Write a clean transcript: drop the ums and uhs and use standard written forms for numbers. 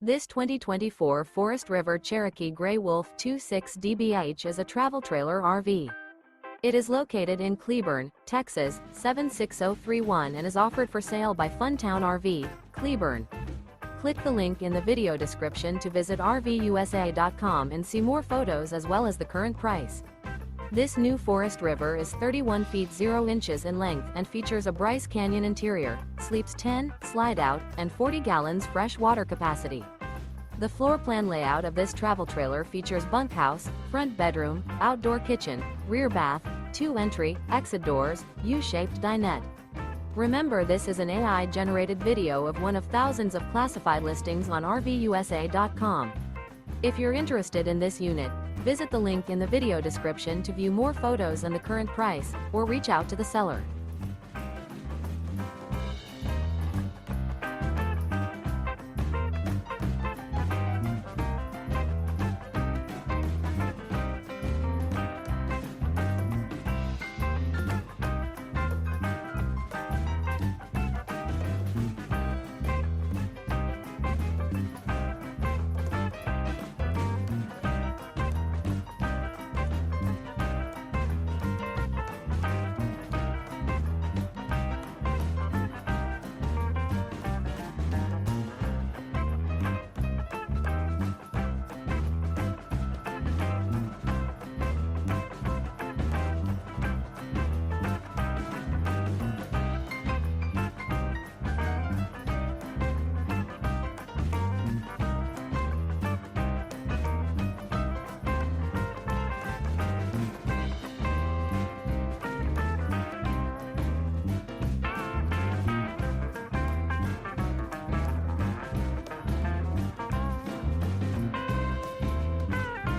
This 2024 Forest River Cherokee Grey Wolf 26 DBH is a travel trailer RV. It is located in Cleburne, Texas, 76031 and is offered for sale by Funtown RV, Cleburne. Click the link in the video description to visit RVUSA.com and see more photos as well as the current price. This new Forest River is 31 feet 0 inches in length and features a BRYCE Canyon interior, sleeps 10, slide-out, and 40 gallons fresh water capacity. The floor plan layout of this travel trailer features bunkhouse, front bedroom, outdoor kitchen, rear bath, 2 entry, exit doors, U-shaped dinette. Remember, this is an AI-generated video of one of thousands of classified listings on RVUSA.com. If you're interested in this unit, visit the link in the video description to view more photos and the current price, or reach out to the seller.